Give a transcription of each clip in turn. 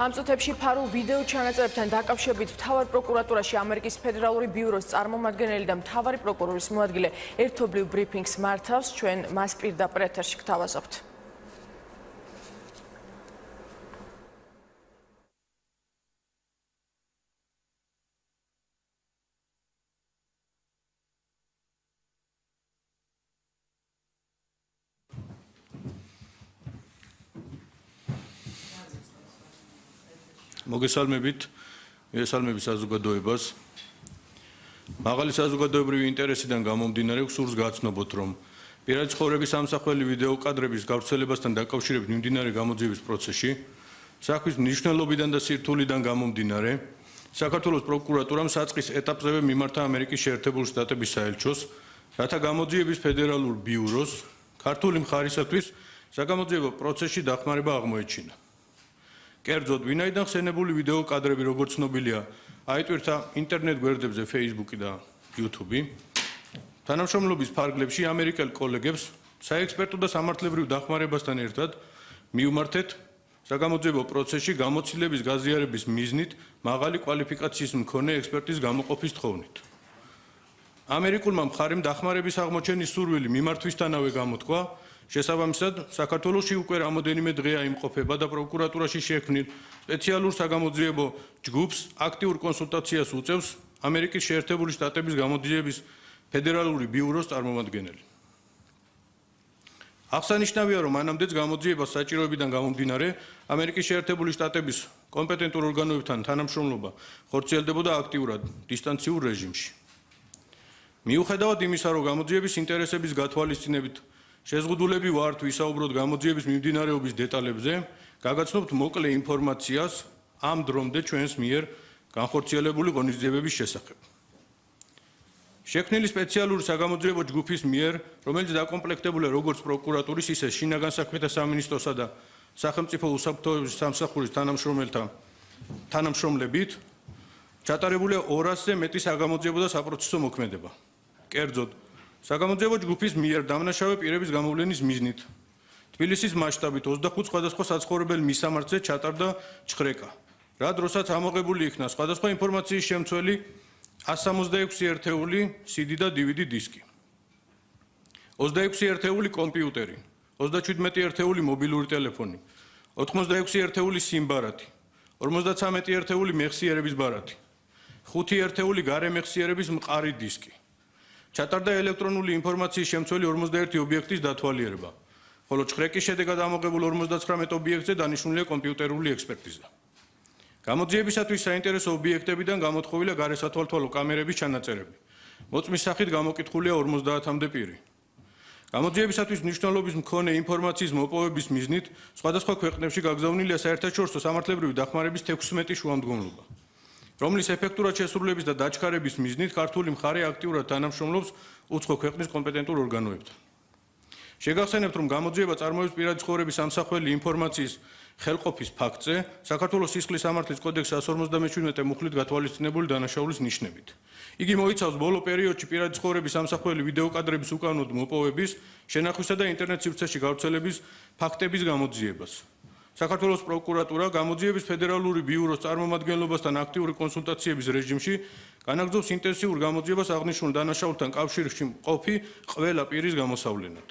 ამ წუთებში ფარულ ვიდეო ჩანაწერებთან დაკავშირებით მთავარ პროკურატურაში ამერიკის ფედერალური ბიუროს წარმომადგენელი და მთავარი პროკურორის მოადგილე ერთობლივ ბრიფინგს მართავს. ჩვენ მას პირდაპირ ეთერში გთავაზობთ. მოგესალმებით, ესალმები საზოგადოებას. მაღალი საზოგადოებრივი ინტერესიდან გამომდინარე სურს გაცნობოთ, რომ პირადი ცხოვრების სამსახველი ვიდეო კადრების გავრცელებასთან დაკავშირებით მიმდინარე გამოძიების პროცესში საქმის მნიშვნელობიდან და სირთულიდან გამომდინარე საქართველოს პროკურატურამ საწყის ეტაპზევე მიმართა ამერიკის შეერთებული შტატების საელჩოს, რათა გამოძიების ფედერალურ ბიუროს ქართული მხარისათვის საგამოძიებო პროცესში დახმარება აღმოეჩინა. კერძოდ, ვინაიდან ხსენებული ვიდეო კადრები, როგორც ცნობილია, აიტვირთა ინტერნეტ გვერდებზე Facebook და YouTube, თანამშრომლობის ფარგლებში ამერიკელ კოლეგებს საექსპერტო და სამართლებრივ დახმარებასთან ერთად მიუმართეთ საგამოძიებო პროცესში გამოცდილების გაზიარების მიზნით მაღალი კვალიფიკაციის მქონე ექსპერტის გამოყოფის თხოვნით. ამერიკულმა მხარემ დახმარების აღმოჩენის სურვილი მიმართვისთანავე გამოთქვა, შესაბამისად, საქართველოში უკვე რამოდენიმე დღეა იმყოფება და პროკურატურაში შექმნილ სპეციალურ საგამოძიებო ჯგუფს აქტიურ კონსულტაციას უწევს ამერიკის შეერთებული შტატების გამოძიების ფედერალური ბიუროს წარმომადგენელი. აღსანიშნავია, რომ მანამდეც გამოძიებას საჭიროებიდან გამომდინარე ამერიკის შეერთებული შტატების კომპეტენტურ ორგანოებთან თანამშრომლობა ხორციელდებოდა აქტიურად დისტანციურ რეჟიმში. მიუხედავად იმისა, რომ გამოძიების ინტერესების გათვალისწინებით შეზღუდულები ვართ ვისაუბროთ გამოძიების მიმდინარეობის დეტალებზე, გაგაცნობთ მოკლე ინფორმაციას ამ დრომდე ჩვენს მიერ განხორციელებული ღონისძიებების შესახებ. შექმნილი სპეციალური საგამოძიებო ჯგუფის მიერ, რომელიც დაკომპლექტებულია როგორც პროკურატურის, ისე შინაგან საქმეთა სამინისტროსა და სახელმწიფო უსაფრთხოების სამსახურის თანამშრომლებით, ჩატარებულია 200-ზე მეტი საგამოძიებო და საპროცესო მოქმედება. კერძოდ, საგამოძიებო ჯგუფის მიერ დამნაშავე პირების გამოვლენის მიზნით თბილისის მასშტაბით 25 სხვადასხვა საცხოვრებელ მისამართზე ჩატარდა ჩხრეკა, რა დროსაც ამოღებული იქნა სხვადასხვა ინფორმაციის შემცველი 166 ერთეული CD და DVD დისკი, 26 ერთეული კომპიუტერი, 37 ერთეული მობილური ტელეფონი, 86 ერთეული SIM ბარათი, 53 ერთეული მეხსიერების ბარათი, 5 ერთეული გარემეხსიერების მყარი დისკი. ჩატარდა ელექტრონული ინფორმაციის შემცველი 51 ობიექტის დათვალიერება, ხოლო ჩხრეკის შედეგად ამოღებულ 59 ობიექტზე დანიშნულია კომპიუტერული ექსპერტიზა. გამოძიებისათვის საინტერესო ობიექტებიდან გამოთხოვილია გარესათვალთვალო კამერების ჩანაწერები. მოწმის სახით გამოკითხულია 50-მდე პირი. გამოძიებისათვის მნიშვნელობის მქონე ინფორმაციის მოპოვების მიზნით სხვადასხვა ქვეყნებში გაგზავნილია საერთაშორისო სამართლებრივი დახმარების 16 შუამდგომლობა, რომლის ეფექტურად შესრულების და დაჩქარების მიზნით ქართული მხარე აქტიურად თანამშრომლობს უცხო ქვეყნის კომპეტენტურ ორგანოებთან. შეგახსენებთ, რომ გამოძიება წარმოებს პირადი ცხოვრების სამსახველი ინფორმაციის ხელყოფის ფაქტზე საქართველოს სისხლის სამართლის კოდექსის 157 მუხლით გათვალისწინებული დანაშაულის ნიშნებით. იგი მოიცავს ბოლო პერიოდში პირადი ცხოვრების სამსახველი ვიდეო კადრების უკანონოდ მოპოვების, შენახვისა და ინტერნეტ სივრცეში გავრცელების ფაქტების გამოძიებას. საქართველოს პროკურატურა გამოძიების ფედერალური ბიუროს წარმომადგენლობასთან აქტიური კონსულტაციების რეჟიმში განაგრძობს ინტენსიურ გამოძიებას აღნიშნულ დანაშაულთან კავშირში მყოფი ყველა პირის გამოსავლენად.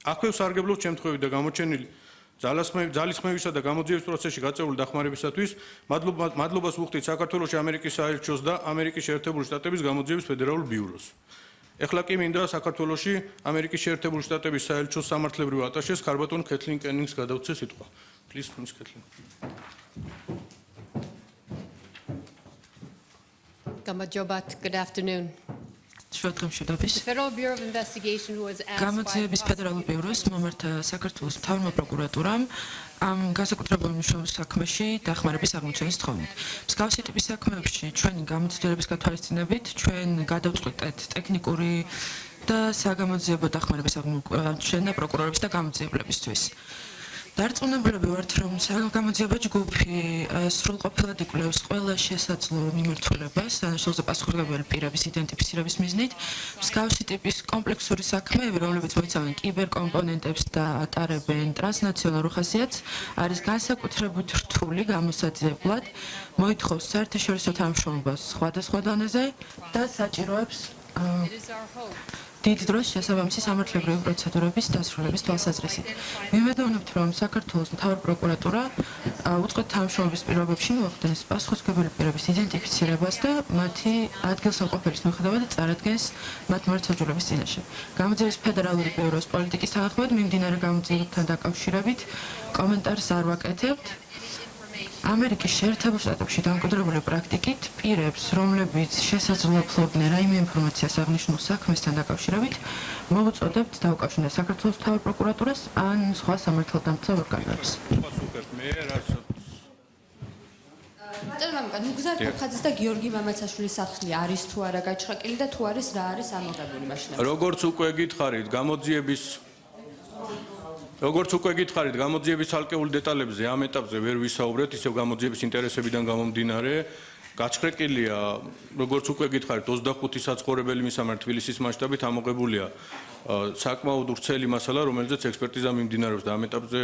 აქვე ვსარგებლობთ შემთხვევით და გამოჩენილი ძალისხმევისა და გამოძიების პროცესში გაწეული დახმარებისათვის მადლობას ვუხდით საქართველოში ამერიკის საელჩოს და ამერიკის შეერთებული შტატების გამოძიების ფედერალურ ბიუროს. ეხლა კი მინდა საქართველოში ამერიკის შეერთებული შტატების საელჩოს სამართლებრივ ატაშეს ქარბატონ კეთლინ კენინგს გადავცე სიტყვა. Please, Ms. Kathleen. Good afternoon. The Federal Bureau of Investigation was asked გამოძიების ფედერალურ ბიუროს მომართა საქართველოს მთავრმა პროკურატურამ ამ განსაკუთრებულ მნიშვნელოვან საქმეში დახმარების აღმოჩენის თხოვნით. მსგავსი ტიპის საქმეებში ჩვენი გამოცდილების გათვალისწინებით ჩვენ გადავწყვეტეთ ტექნიკური და საგამოძიებო დახმარების აღმოჩენა პროკურორების და გამოძიებლებისთვის. დარწმუნებულები ვართ, რომ საგამოძიებო ჯგუფი სრულყოფილად იკვლევს ყველა შესაძლო მიმართულებას, თანაშემწე პასუხისმგებელი პირების იდენტიფიცირების მიზნით, მსგავსი ტიპის კომპლექსური საქმეები, რომლებიც მოიცავენ კიბერკომპონენტებს და ატარებენ ტრანსნაციონალურ ხასიათს, არის განსაკუთრებით რთული გამოსაძიებლად, მოითხოვს საერთაშორისო თანამშრომლობას სხვადასხვა დონეზე და საჭიროებს დიდ დროს შესაბამისი სამართლებრივი პროცედურების დასრულების თვალსაზრისით. მივედოვნებთ, რომ საქართველოს მთავარ პროკურატურა უწყებთ თანამშრომლობის პირობებში მოახდენს პასუხისმგებელი პირების იდენტიფიცირებას და მათი ადგილსამყოფელის მიუხედავად წარადგენს მათ მართლმსაჯულების წინაშე. გამოძიების ფედერალური ბიუროს პოლიტიკის თანახმად მიმდინარე გამოძიებებთან დაკავშირებით კომენტარს არ ვაკეთებთ. ამერიკის შეერთებულ შტატებში დამკვიდრებული პრაქტიკით პირებს, რომლებიც შესაძლოა ფლობდნენ რაიმე ინფორმაციას აღნიშნულ საქმესთან დაკავშირებით, მოვუწოდებთ დაუკავშირდეს საქართველოს მთავარ პროკურატურას ან სხვა სამართალდამცავ ორგანოებს. მუგზარ ფურხაძის და გიორგი მამაცაშვილის სახლი არის თუ არა გაჩხაკილი და თუ არის რა არის ამოღებული მაშინ? როგორც უკვე გითხარით, გამოძიების ცალკეულ დეტალებზე ამ ეტაპზე ვერ ვისაუბრეთ, ისევ გამოძიების ინტერესებიდან გამომდინარე. გაჩხრეკილია, როგორც უკვე გითხარით, 25 საცხოვრებელი მისამართი თბილისის მასშტაბით ამოღებულია საკმაოდ ვრცელი მასალა, რომელზეც ექსპერტიზა მიმდინარეობს და ამ ეტაპზე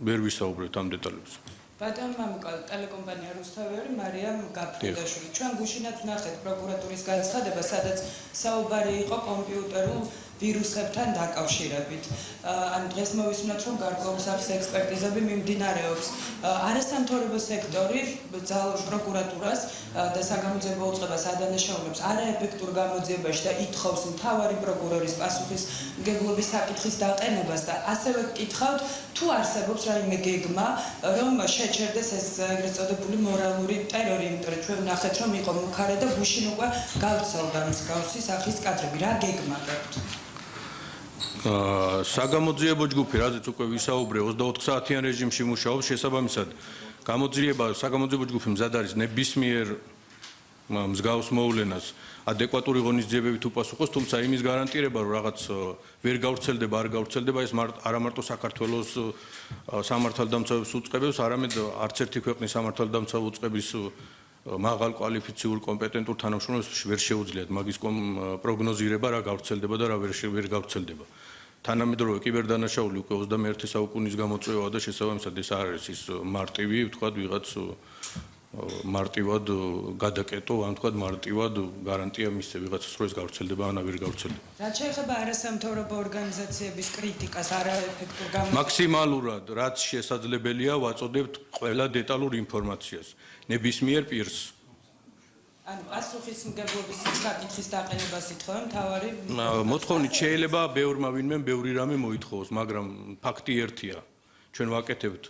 ვერ ვისაუბრეთ ამ დეტალებზე. ბატონ მამუკა, ტელეკომპანია რუსთავიერი, მარიამ გაფრინდაშვილი. ჩვენ გუშინაც ვნახეთ პროკურატურის განცხადება, სადაც საუბარი იყო კომპიუტერულ ვირუსებთან დაკავშირებით. ან დღეს მოვისმენთ, რომ გარკვეულ სახის ექსპერტიზები მიმდინარეობს. არასამთავრობო სექტორი ძალოს პროკურატურას და საგამოძიებო უწყებას ადანაშაულებს არაეფექტურ გამოძიებაში და ითხოვს მთავარი პროკურორის პასუხისმგებლობის საკითხის დაყენებას და ასევე გკითხავთ, თუ არსებობს რაიმე გეგმა, რომ შეჩერდეს ეს ეგრეთ წოდებული მორალური ტერორი, იმიტომ რომ ჩვენ ვნახეთ, რომ იყო მუქარე და გუშინ უკვე გავრცელდა მსგავსი სახის კადრები. რა გეგმა გაქვთ? საგამოძიებო ჯგუფი, რაზეც უკვე ვისაუბრე, 24 საათიან რეჟიმში მუშაობს, შესაბამისად საგამოძიებო ჯგუფი მზად არის ნებისმიერ მსგავს მოვლენას ადეკვატური ღონისძიებებით უპასუხოს, თუმცა იმის გარანტირება, რომ რაღაც ვერ გავრცელდება, არ გავრცელდება, ეს არა მარტო საქართველოს სამართალდამცავებს უწყებებს, არამედ არც ერთი ქვეყნის სამართალდამცავ უწყების მაღალ კვალიფიციურ კომპეტენტურ თანამშრომლებს ვერ შეუძლიათ მაგის პროგნოზირება, რა გავრცელდება და რა ვერ გავრცელდება. თანამედროვე კიბერდანაშაული უკვე 21 საუკუნის გამოწვევაა და შესაბამისად ეს არ არის ის მარტივი, ვთქვათ, ვიღაც მარტივად გადაკეტო, ან ვთქვათ, მარტივად გარანტია მისცე ვიღაცას, რომ ეს გავრცელდება ან ვერ გავრცელდება. რაც შეეხება არასამთავრობო ორგანიზაციების კრიტიკას, არაეფექტურ გამოძიებას, მაქსიმალურად, რაც შესაძლებელია, ვაწოდებთ ყველა დეტალურ ინფორმაციას. ნებისმიერ პირს. ანუ პასუხისმგებლობის საკითხის დაყენებას ითხოვენ მთავარი მოთხოვნით შეიძლება ბევრმა ვინმე ბევრი რამე მოითხოვოს, მაგრამ ფაქტი ერთია. ჩვენ ვაკეთებთ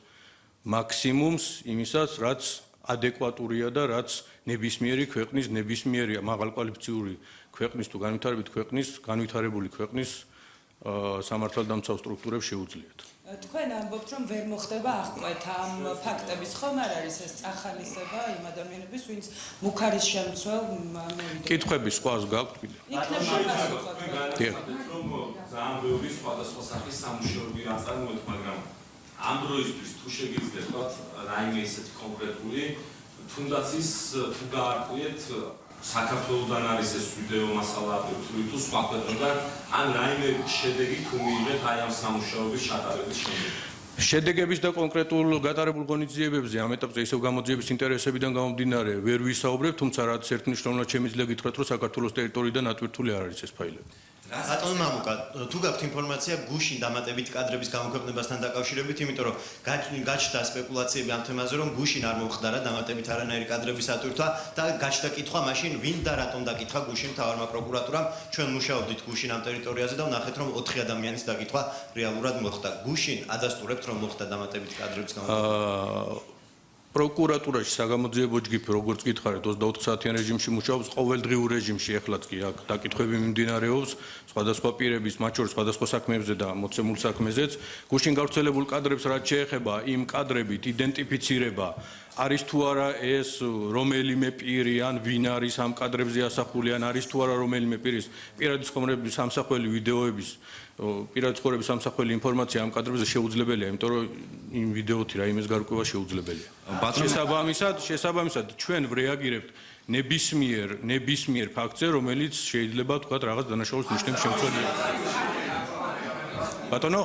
მაქსიმუმს იმისაც, რაც ადეკვატურია და რაც ნებისმიერი ქვეყნის, ნებისმიერი მაღალკვალიფიციური ქვეყნის თუ განვითარებული ქვეყნის სამართალდამცავ სტრუქტურებს შეუძლიათ. თქვენ ამბობთ, რომ ვერ მოხდება აღკვეთა ამ ფაქტების, ხომ არ არის ეს წახალისება იმ ადამიანების, ვინც მუქარის შემცველ მოვიდა. კითხვების სხვას გაქვთ? იქნებ შეპასუხოთ. რომ ძალიან ბევრი სხვადასხვა სახის სამუშაოები აწარმოებთ, მაგრამ ამ დროისთვის თუ შეგიძლიათ რაიმე ისეთი კონკრეტული, თუნდაც ის თუ გაარკვიეთ საქართველოსთან არის ეს ვიდეო მასალა აფეთქული თუ სხვა ქვეყნიდან, ან რაიმე შედეგი თუ მიიღეთ აი ამ სამუშაოების ჩატარების შემდეგ. შედეგების და კონკრეტულ გატარებულ ღონისძიებებზე ამ ეტაპზე ისევ გამოძიების ინტერესებიდან გამომდინარე ვერ ვისაუბრებ, თუმცა რაც ერთნიშნულად შემიძლია გითხრათ, რომ საქართველოს ტერიტორიიდან ატვირთული არ არის ეს ფაილები. ბატონ მამუკა, თუ გაქვთ ინფორმაცია გუშინ დამატებით კადრების გამოქვეყნებასთან დაკავშირებით, იმიტომ რომ გაჩნდა სპეკულაციები ამ თემაზე, რომ გუშინ არ მომხდარა დამატებით არანაირი კადრების ატვირთვა და გაჩნდა კითხვა მაშინ ვინ და რატომ დაკითხა გუშინ მთავარმა პროკურატურამ, ჩვენ მუშაობდით გუშინ ამ ტერიტორიაზე და ვნახეთ, რომ 4 ადამიანის დაკითხვა რეალურად მოხდა. გუშინ ადასტურებთ, რომ მოხდა დამატებით კადრების გამოქვეყნება. პროკურატურაში საგამოძიებო ჯგუფი, როგორც გითხარით, 24 საათიან რეჟიმში მუშაობს, ყოველდღიურ რეჟიმში, ეხლაც კი აქ დაკითხვები მიმდინარეობს, სხვადასხვა პირების, მათ შორის სხვადასხვა საქმეებზე და მოცემულ საქმეზეც. გუშინ გავრცელებულ კადრებს რაც შეეხება, იმ კადრებით იდენტიფიცირება არის თუ არა ეს რომელიმე პირი ან ვინ არის ამ კადრებზე ასახული ან არის თუ არა რომელიმე პირის პირადი ცხოვრების სამსახველი ვიდეოების პირადი ცხოვრების სამსახველი ინფორმაცია ამ კადრებზე შეუძლებელია, იმიტომ რომ იმ ვიდეოთი რაიმეს გარკვევა შეუძლებელია. შესაბამისად ჩვენ ვრეაგირებთ ნებისმიერ ფაქტზე, რომელიც შეიძლება თქვა რაღაც დანაშაულის ნიშნებს შემცველია. ბატონო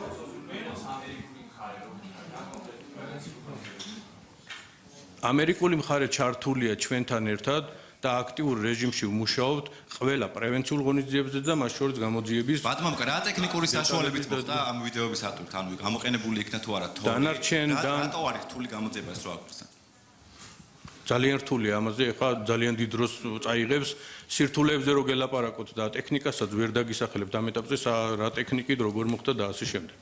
ამერიკული მხარე ჩართულია ჩვენთან ერთად და აქტიურ რეჟიმში ვმუშაობთ ყველა პრევენციულ ღონისძიებებზე და მას შორის გამოძიების ბატონო, რა ტექნიკური საშუალებით მოხდა ამ ვიდეოების ატვირთ, ანუ გამოყენებული იქნა თუ არა თორე? რატო არის რთული გამოძიება ეს რო აქვს? ძალიან რთულია ამაზე, ეხლა ძალიან დიდ დროს წაიღებს სირთულეებზე რო გელაპარაკოთ და ტექნიკასაც ვერ დაგისახელებთ ამ ეტაპზე, რა ტექნიკით როგორ მოხდა და ასე შემდეგ.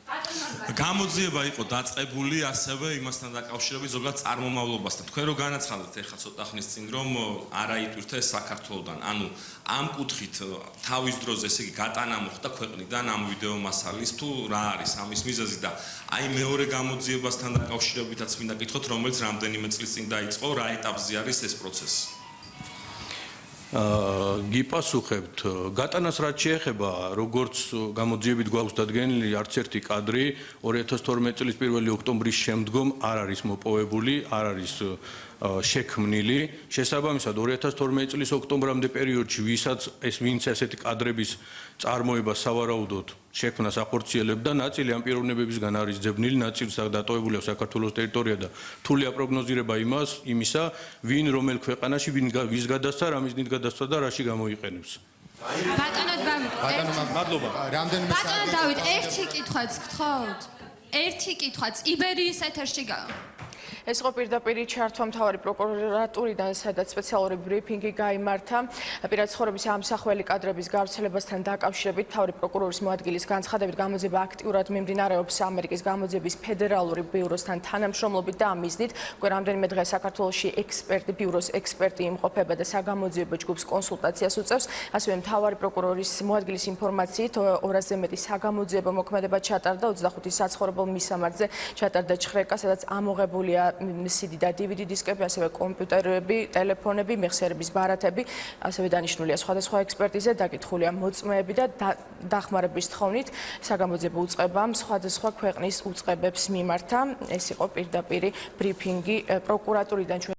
გამოძიება იყო დაწყებული ასევე იმასთან დაკავშირებით ზოგადად წარმომავლობასთან. თქვენ რო განაცხადეთ ეხლა ცოტა ხნის წინ რომ არა იტვირთა ეს საქართველოდან. ანუ ამ კუთხით თავის დროზე ესე იგი გატანა მოხდა ქვეყნიდან ამ ვიდეო მასალის თუ რა არის ამის მიზეზი და აი მეორე გამოძიებასთან დაკავშირებითაც მინდა გითხოთ რომელიც რამდენიმე წლის წინ დაიწყო, რა ეტაპზე არის ეს პროცესი? გიპასუხებთ გატანას რაც შეეხება როგორც გამოძიებით გვაქვს დადგენილი არც ერთი კადრი 2012 წლის 1 ოქტომბრის შემდგომ არ არის მოპოვებული, არ არის შექმნილი. შესაბამისად 2012 წლის ოქტომბრამდე პერიოდში ვინც ესეთი კადრების წარმოება სავარაუდოდ შექმნას ახორციელებდა, ნაწილი ამ პიროვნებებისგან არის ძებნილი, ნაწილს დატოვებულია საქართველოს ტერიტორია და რთულია პროგნოზირება იმისა, ვინ რომელ ქვეყანაში ვის გადასცა, რა მიზნით გადასცა და რაში გამოიყენებს. მადლობა. ბატონო დავით, ერთი კითხვაც გთხოვთ. ერთი კითხვაც იბერიის ეთერში ეს იყო პირდაპირ ჩართვა მთავარი პროკურატურიდან, სადაც სპეციალური ბრიფინგი გაიმართა. პირადი ცხოვრების ამსახველი კადრების გავრცელებასთან დაკავშირებით მთავარი პროკურორის მოადგილის განცხადებით გამოძიება აქტიურად მიმდინარეობს ამერიკის გამოძიების ფედერალური ბიუროსთან თანამშრომლობით და ამ მიზნით რამდენიმე დღე საქართველოში ბიუროს ექსპერტი იმყოფება და საგამოძიებო ჯგუფს კონსულტაციას უწევს. ასევე მთავარი პროკურორის მოადგილის ინფორმაციით 200-ზე მეტი საგამოძიებო მოქმედება ჩატარდა 25 საცხოვრებელ მისამართზე ჩატარდა ჩხრეკა, სადაც ამოღებულია CD და DVD დისკები, ასევე კომპიუტერები, ტელეფონები, მეხსიერების ბარათები, ასევე დანიშნულია სხვადასხვა ექსპერტიზე, დაკითხულია მოწმეები და დახმარების თხოვნით საგამოძიებო უწყებამ სხვადასხვა ქვეყნის უწყებებს მიმართა. ეს იყო პირდაპირ ბრიფინგი პროკურატურიდან.